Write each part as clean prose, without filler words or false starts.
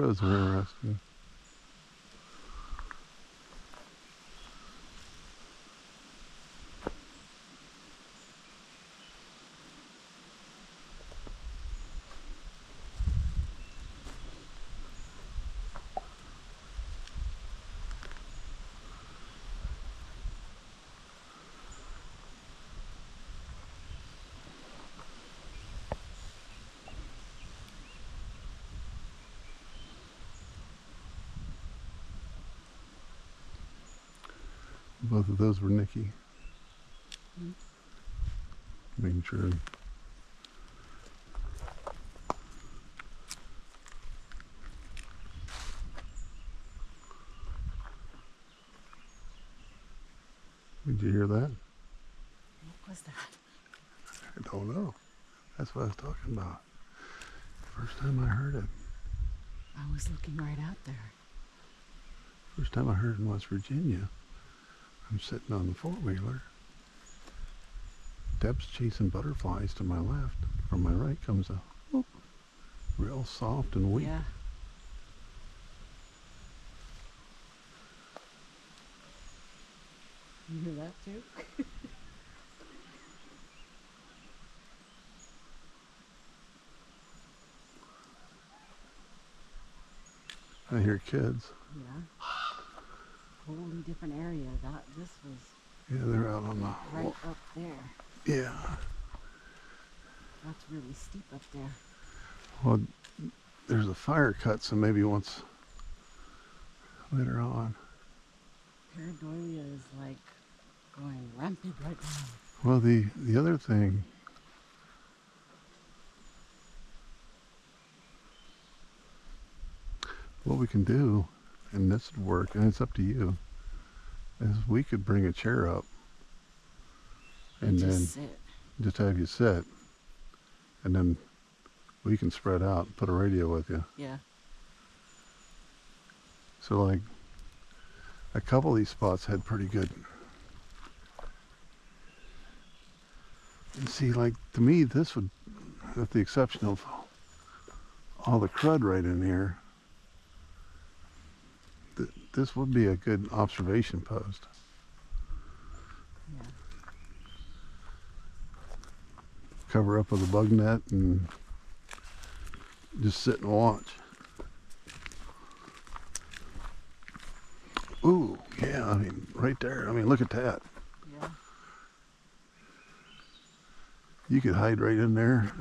crows are interesting. Both of those were Nikki. Making sure. Did you hear that? What was that? I don't know. That's what I was talking about. First time I heard it. I was looking right out there. First time I heard it in West Virginia. I'm sitting on the four-wheeler. Deb's chasing butterflies to my left. From my right comes a whoop, real soft and weak. Yeah. You hear that too? I hear kids. Yeah. Totally different area. This was Yeah, they're out on the right up there. Yeah. That's really steep up there. Well, there's a fire cut, so maybe once later on. Pareidolia is like going rampant right now. Well, the other thing, what we can do, and this would work, and it's up to you, is we could bring a chair up and Just then sit. just have you sit, and then we can spread out and put a radio with you. Yeah. So like a couple of these spots had pretty good. And see, like to me, this would, with the exception of all the crud right in here, this would be a good observation post. Yeah. Cover up with a bug net and just sit and watch. Ooh, yeah, I mean, right there. I mean, look at that. Yeah. You could hide right in there.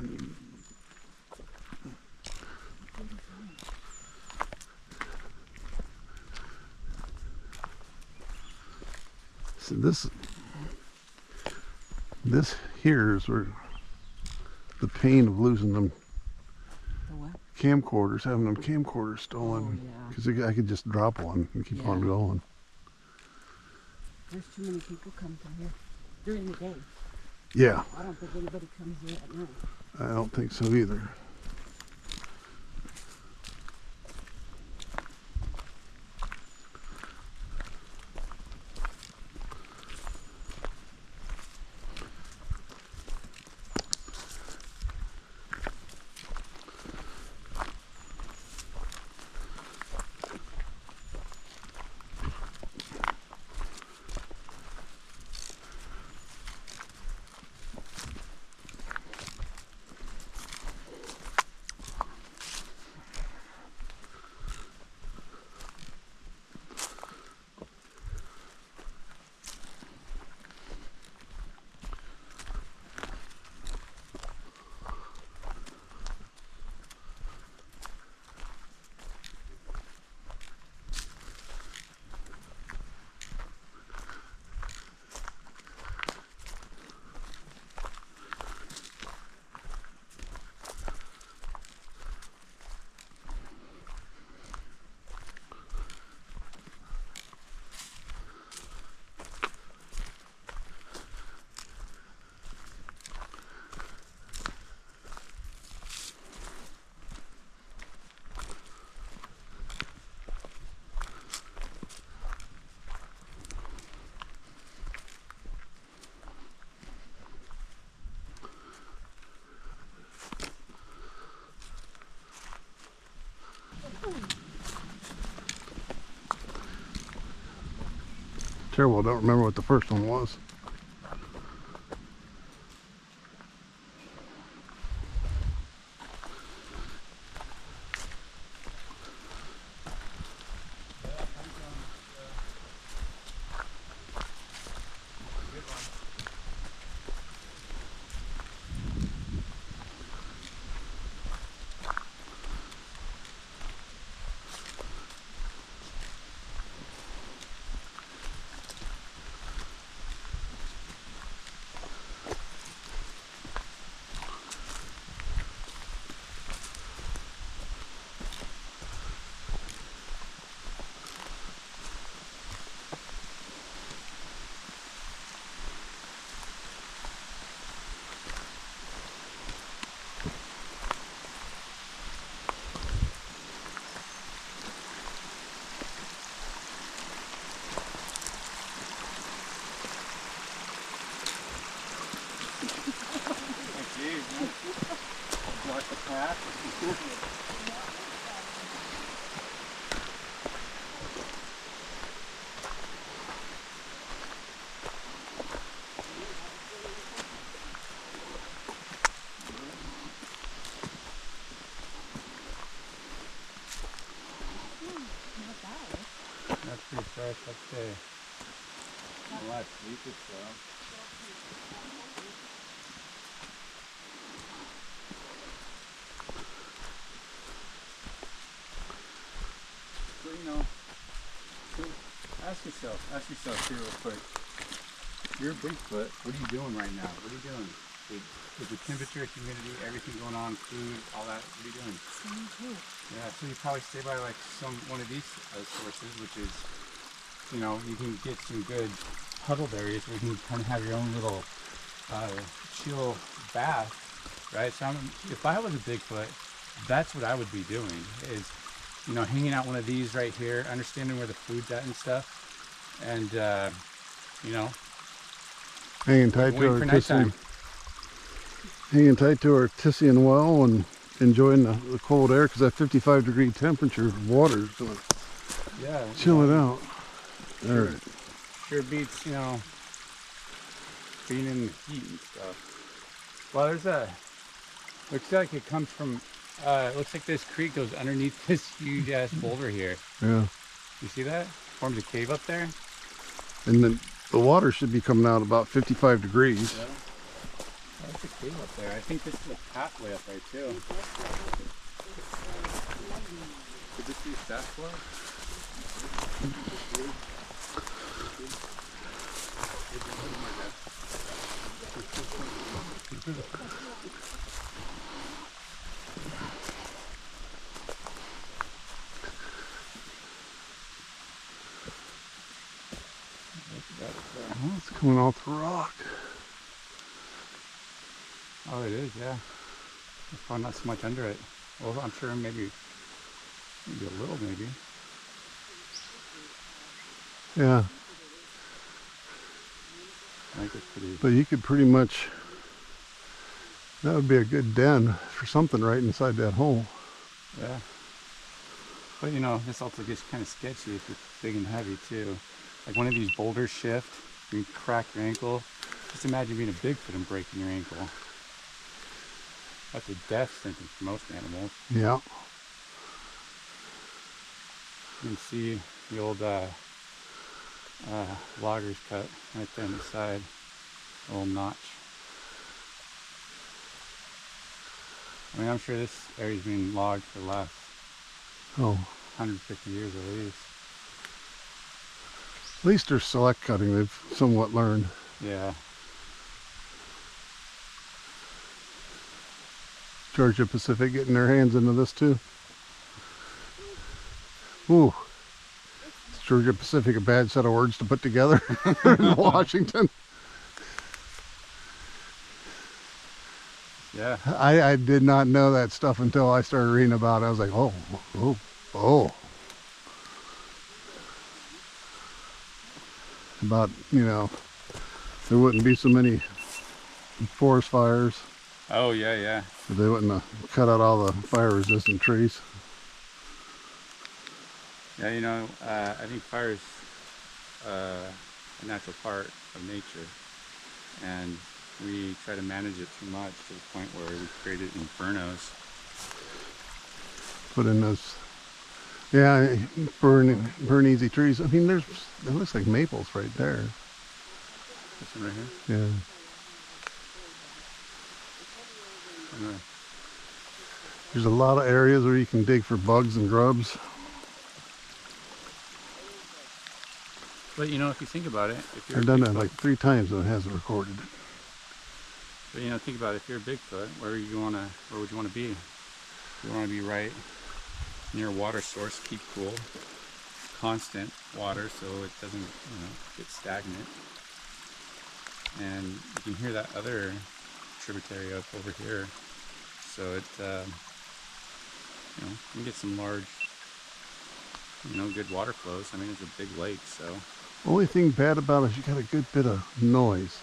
So this here is where the pain of losing them The what? camcorders, having them camcorders stolen, Oh, yeah. because I could just drop one and keep on Yeah. going. There's too many people come through here during the day. Yeah, I don't think anybody comes here at night. I don't think so either. Terrible, I don't remember what the first one was. Block the path. That's pretty fresh up there. A lot deeper though. So, you know, so ask yourself here real quick. You're a Bigfoot. What are you doing right now? What are you doing? With the temperature, humidity, everything going on, food, all that, what are you doing? Yeah, so you probably stay by like one of these sources, which is, you know, you can get some good huddled areas where you can kind of have your own little chill bath, right? So if I was a Bigfoot, that's what I would be doing, is, you know, hanging out one of these right here, understanding where the food's at and stuff, and, you know, Hanging tight to waiting our for nighttime. Tissian well and enjoying the cold air, because that 55-degree temperature water is going to Yeah. chill it out. All right. Sure beats, you know, being in the heat and stuff. Well, looks like it comes from, it looks like this creek goes underneath this huge ass boulder here. Yeah. You see that? Forms a cave up there. And then the water should be coming out about 55 degrees. Yeah. That's a cave up there. I think this is a pathway up there too. Could this be Sasquatch? Oh, it's coming off the rock. Oh, it is, yeah. There's probably not so much under it. Well, I'm sure maybe a little, maybe. Yeah. I think it's pretty. But you could pretty much, that would be a good den for something right inside that hole. Yeah. But you know, this also gets kind of sketchy if it's big and heavy too. Like one of these boulders shift, you crack your ankle. Just imagine being a Bigfoot and breaking your ankle. That's a death sentence for most animals. Yeah. You can see the old loggers cut right there on the side, a little notch. I mean, I'm sure this area's been logged for the last 150 years at least. At least they're select cutting, they've somewhat learned. Yeah. Georgia Pacific getting their hands into this too. Ooh. Is Georgia Pacific a bad set of words to put together in Washington? Yeah. I did not know that stuff until I started reading about it. I was like, oh. About, you know, there wouldn't be so many forest fires. Oh, yeah, yeah. If they wouldn't have cut out all the fire-resistant trees. Yeah, you know, I think fires a natural part of nature, and we try to manage it too much to the point where we created infernos. Put in those, yeah, burn easy trees. I mean, it looks like maples right there. This one right here. Yeah. There's a lot of areas where you can dig for bugs and grubs. But you know, if you think about it, if you're I've done that like 3 times and it hasn't recorded it. But you know, think about it. If you're a Bigfoot, where would you want to be? You want to be right near a water source, keep cool, constant water, so it doesn't, get stagnant. And you can hear that other tributary up over here, so it, you can get some large, good water flows. I mean, it's a big lake, so. Only thing bad about it is you got a good bit of noise.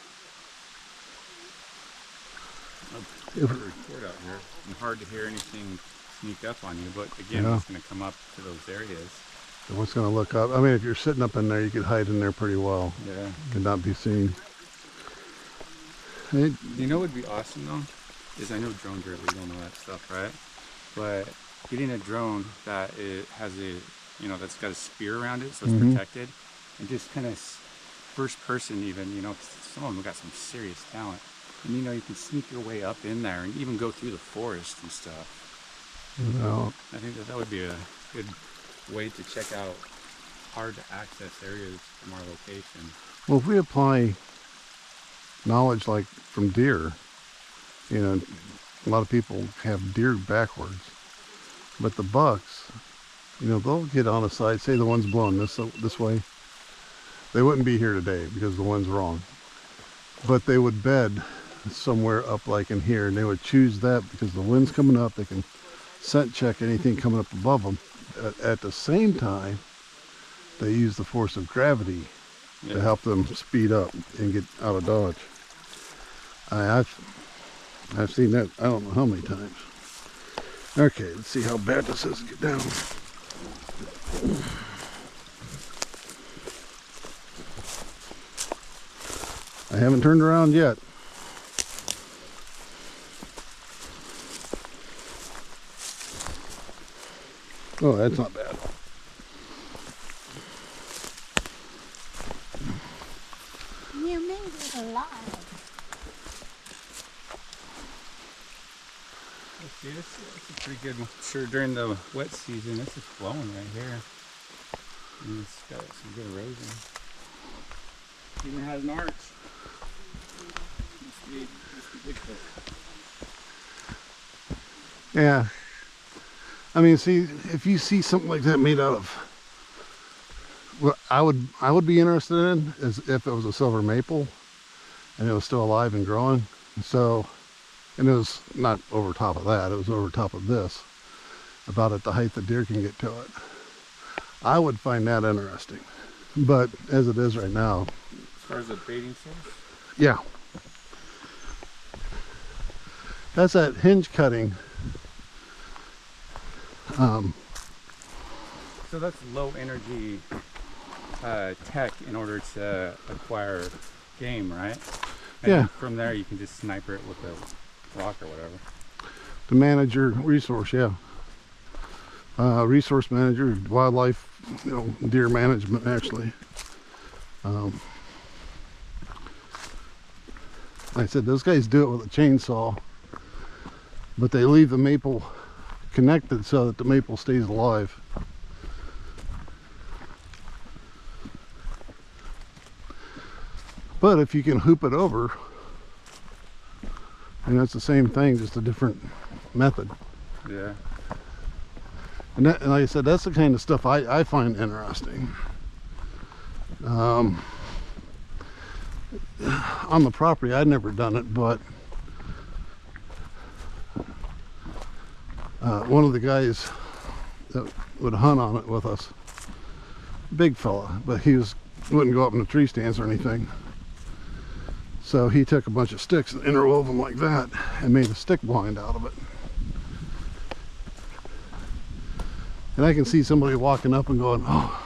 It's hard to record out here, and hard to hear anything sneak up on you, but again, it's going to come up to those areas. So what's going to look up? I mean, if you're sitting up in there, you could hide in there pretty well. Yeah. Could not be seen. You know what would be awesome though? Is I know drones are illegal and all that stuff, right? But getting a drone that has that's got a spear around it, so it's protected, and just kind of first person even, some of them have got some serious talent. And you can sneak your way up in there and even go through the forest and stuff. I think that would be a good way to check out hard to access areas from our location. Well, if we apply knowledge like from deer, a lot of people have deer backwards, but the bucks, they'll get on the side, say the wind's blowing this way, they wouldn't be here today because the wind's wrong, but they would bed somewhere up like in here, and they would choose that because the wind's coming up, they can scent check anything coming up above them. At the same time, they use the force of gravity to help them speed up and get out of dodge. I've seen that I don't know how many times. Okay, let's see how bad this is. Get down. I haven't turned around yet. Oh, that's not bad. You made it alive. See, this is a pretty good one. Sure, during the wet season, this is flowing right here. And it's got some good erosion. Even has an arch. Must be Bigfoot. Yeah. I mean, see, if you see something like that made out of, what I would be interested in is if it was a silver maple and it was still alive and growing. So, and it was not over top of that, it was over top of this, about at the height the deer can get to it. I would find that interesting. But as it is right now. As far as a baiting source? Yeah. That's that hinge cutting. So that's low energy tech in order to acquire game, right? And yeah. From there you can just sniper it with a rock or whatever. To manage your resource, yeah. Resource manager, wildlife, deer management actually. Like I said, those guys do it with a chainsaw, but they leave the maple connected so that the maple stays alive. But if you can hoop it over, and that's the same thing, just a different method. Yeah. And like I said, that's the kind of stuff I find interesting. On the property, I'd never done it, but one of the guys that would hunt on it with us, big fella, but he wouldn't go up in the tree stands or anything. So he took a bunch of sticks and interwove them like that and made a stick blind out of it. And I can see somebody walking up and going, oh,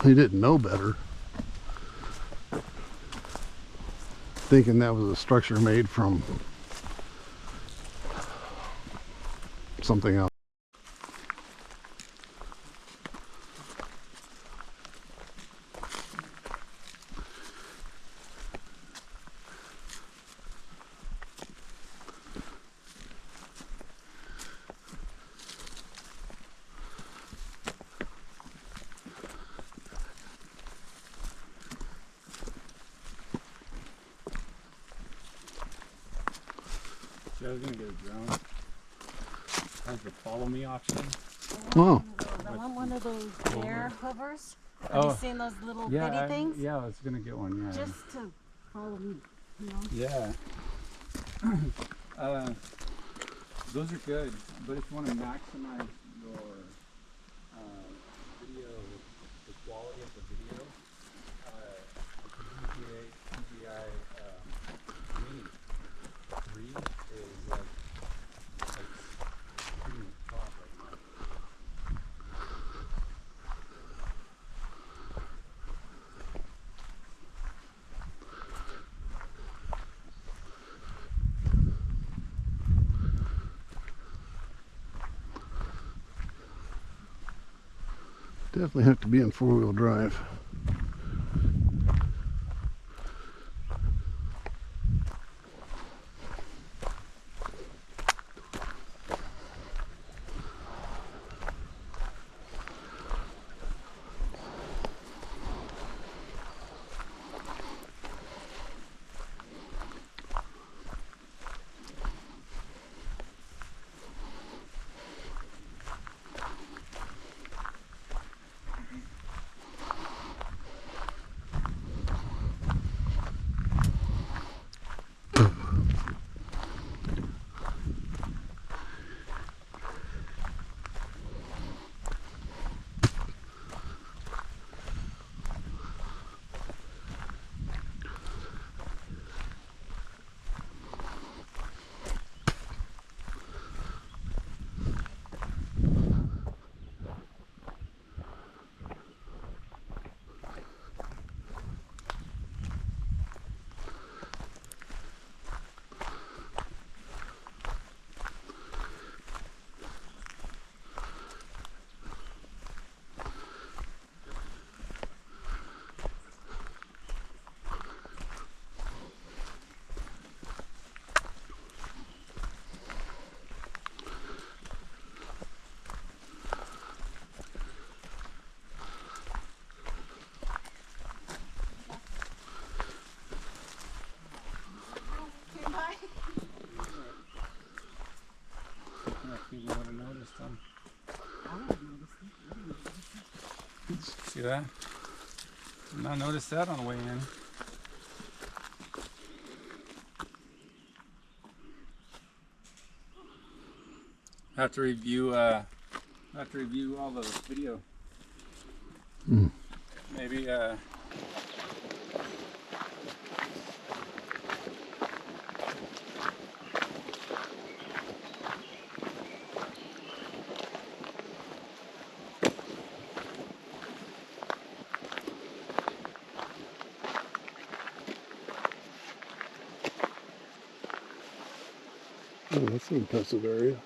He didn't know better, thinking that was a structure made from something else. I was gonna get a drone. Has the follow me option. Oh. I want one of those bear hovers. Have Oh. you seen those little Yeah, bitty things? yeah, I was gonna get one. Yeah. Just to follow me, you know. Yeah. Those are good, but if you want to maximize your video, the quality of the video, DJI Mini 3 is like pretty top right now. Definitely have to be in four-wheel drive. You would have noticed them. See that? Did not notice that on the way in. Have to review all the video. Maybe Oh, that's an impressive area.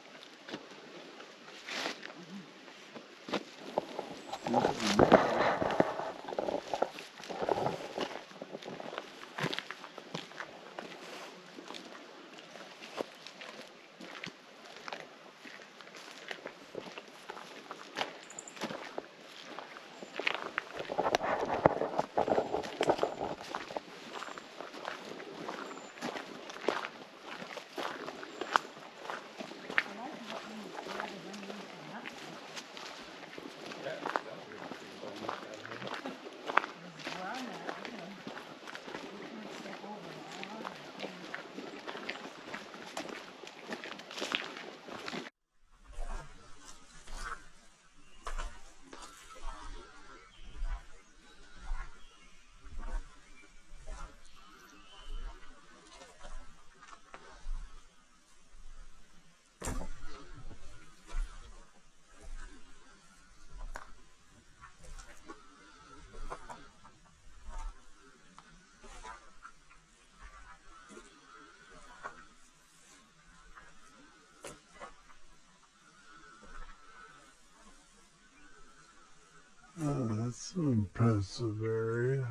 That's an impressive area.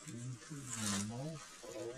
Into the mofo.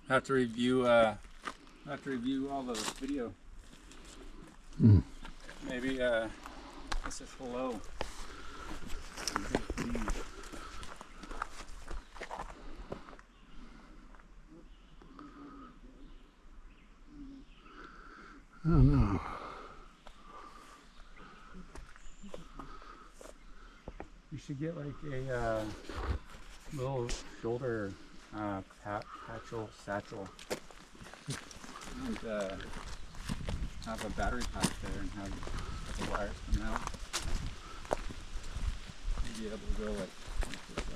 I have to review all the video. Mm. Maybe this is hello. I don't know. You should get like a little shoulder satchel and have a battery pack there and have the wires come out. You'd be able to go like this way.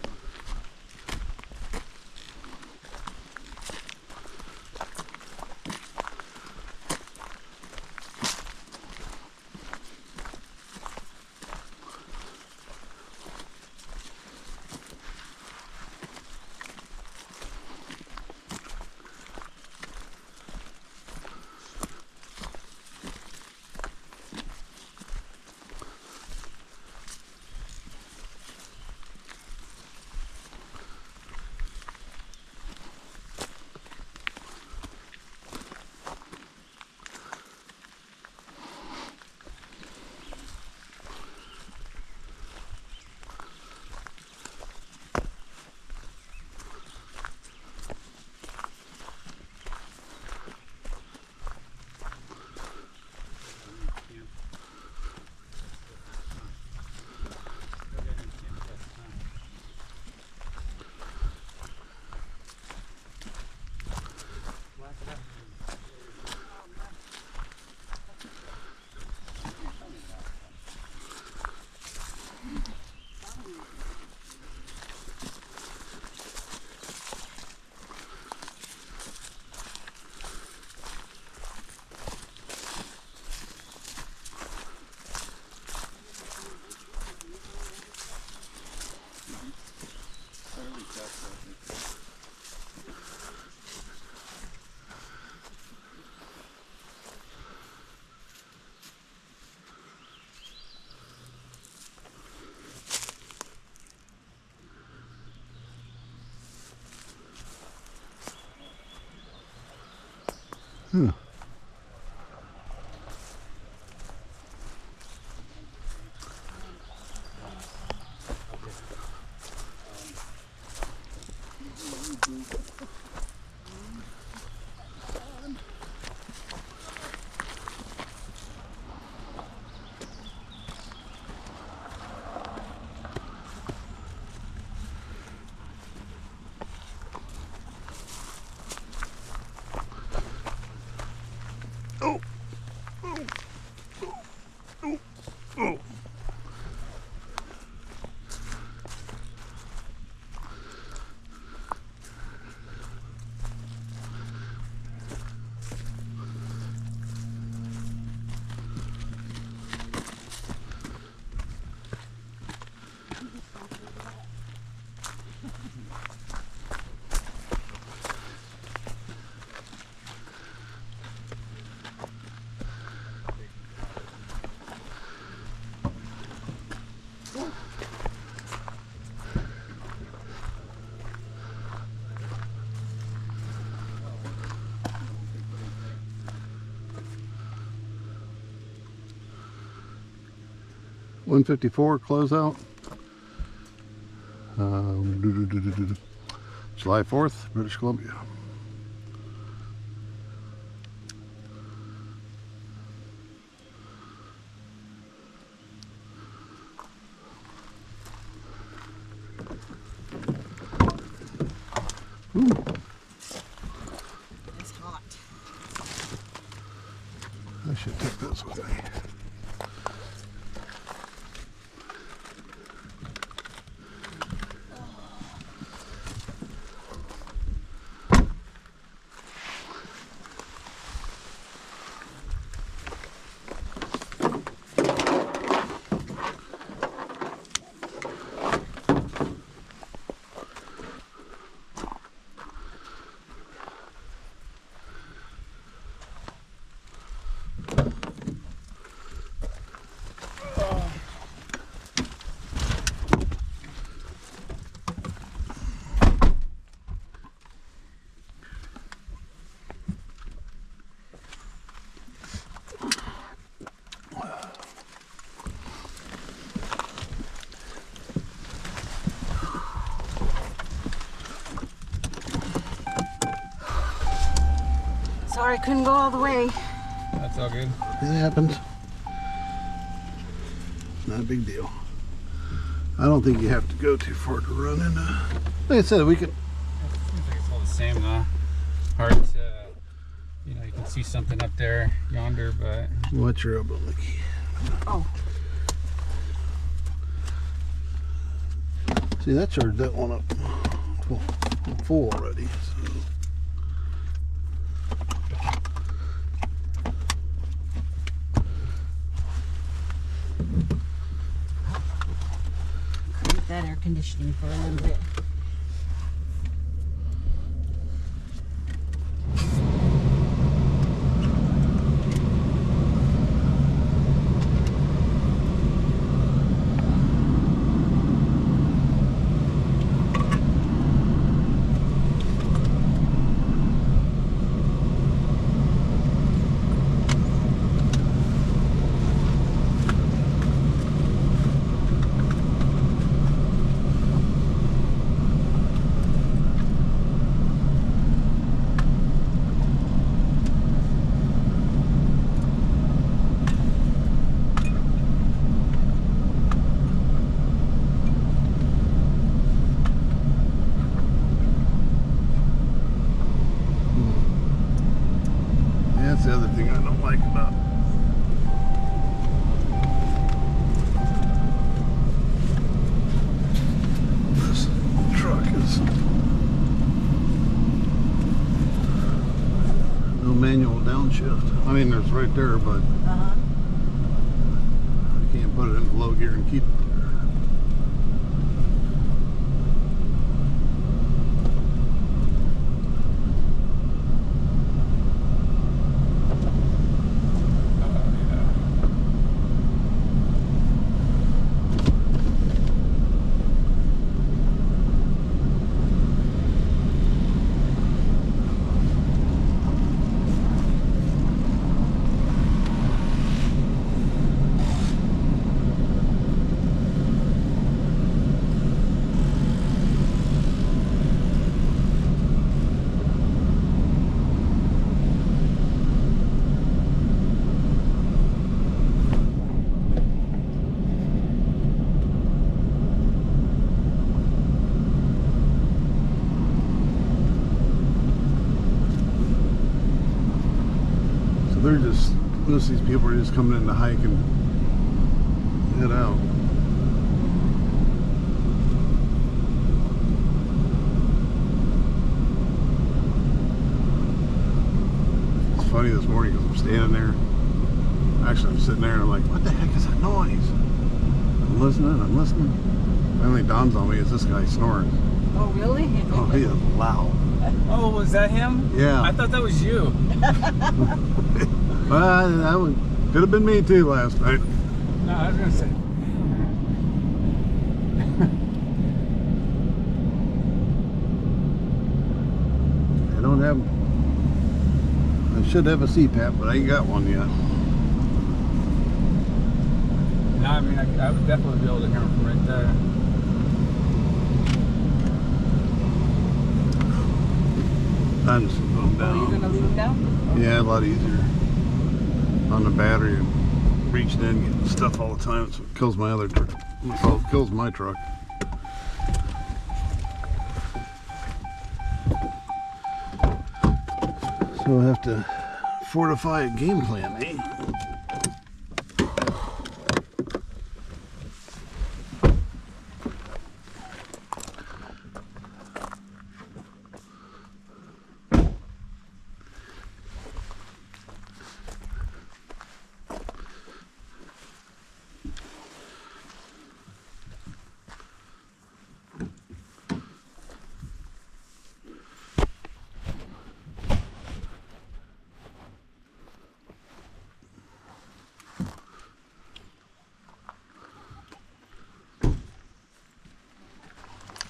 154 closeout. July 4th, British Columbia. Ooh. It's hot. I should take this with me. Sorry, I couldn't go all the way. That's all good. It happens. Not a big deal. I don't think you have to go too far to run in. Like I said, we could. It seems like it's all the same though. Hard to, you know, you can see something up there yonder, but. Watch your elbow, Mickey. Oh. See, that charged that one up full already. So. Crank that air conditioning for a little bit. That's the other thing I don't like about this truck is no manual downshift. I mean, there's right there, but Uh-huh. I can't put it in low gear and keep it there. They're just, most of these people are just coming in to hike and head out. It's funny this morning because I'm standing there. Actually, I'm sitting there and I'm like, what the heck is that noise? I'm listening. Finally dawns on me, it's this guy snoring. Oh, really? Oh, he is loud. Oh, was that him? Yeah. I thought that was you. Well, that would, could have been me too last night. No, I was gonna say. I don't have, I should have a CPAP, but I ain't got one yet. Now I mean, I would definitely be able to hear them from right there. I'm just gonna put them Oh, you're down. gonna leave them down? Yeah, a lot easier on the battery and reaching in and getting stuff all the time. So it kills my other truck. Well, it kills my truck. So I have to fortify a game plan, eh?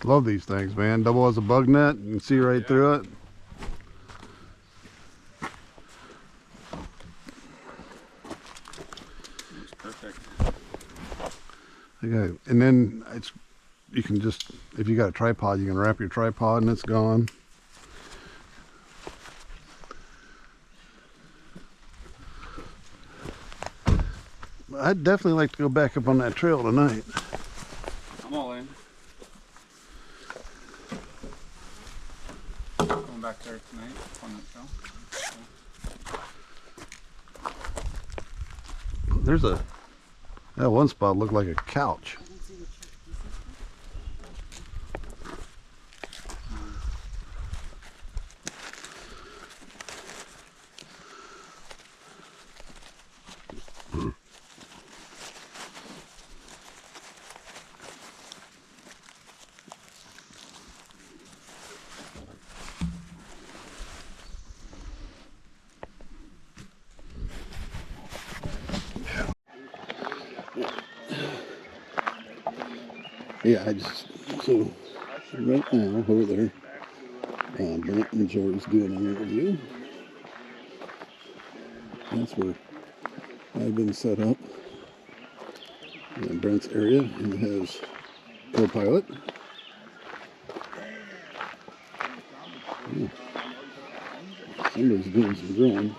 Love these things, man. Double as a bug net. You can see right through it. It's perfect. Okay, and then it's you can just, if you got a tripod, you can wrap your tripod and it's gone. I'd definitely like to go back up on that trail tonight. I'm all in. Going back there tonight on that trail. There's that one spot looked like a couch. I don't see the truck. Yeah, so right now over there, Brent and George's doing an interview. That's where I've been set up in Brent's area, and it has Copilot. Somebody's doing some drilling.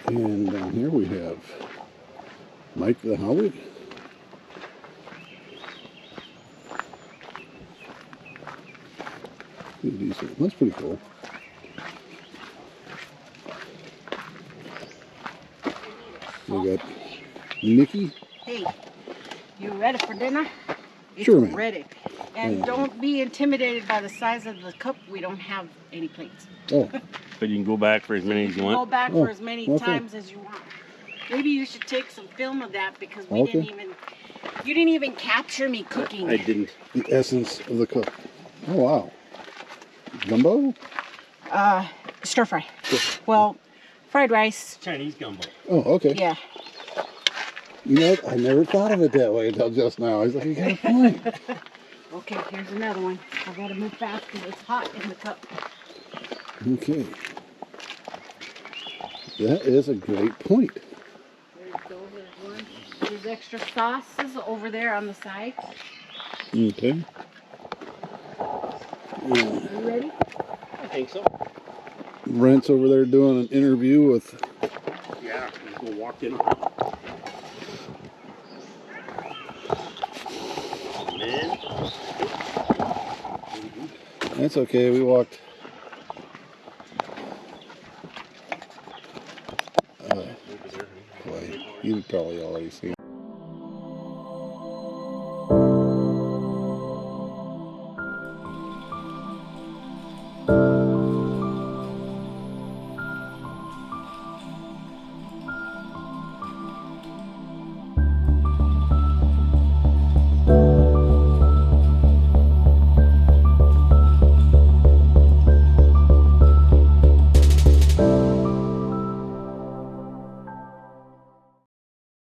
And down here we have Mike the Howard. Pretty decent. That's pretty cool. We got Nikki. Hey, you ready for dinner? It's Sure, ma'am. ready. And Yeah. don't be intimidated by the size of the cup. We don't have any plates. Oh, But you can go back for as many as you Go want. back Oh, for as many okay. times as you want. Maybe you should take some film of that because we Okay. you didn't even capture me cooking. I didn't. the essence of the cook. Oh, wow. Gumbo? Stir fry. Well, fried rice. Chinese gumbo. Oh, okay. Yeah. You know what? I never thought of it that way until just now. I was like, you got a point. Okay, here's another one. I gotta move fast because it's hot in the cup. Okay. That is a great point. There's one. There's extra sauces over there on the side. Okay. Are you ready? I think so. Brent's over there doing an interview with. Yeah, just go walk in. Man. That's okay. We walked. Boy, you've probably already seen.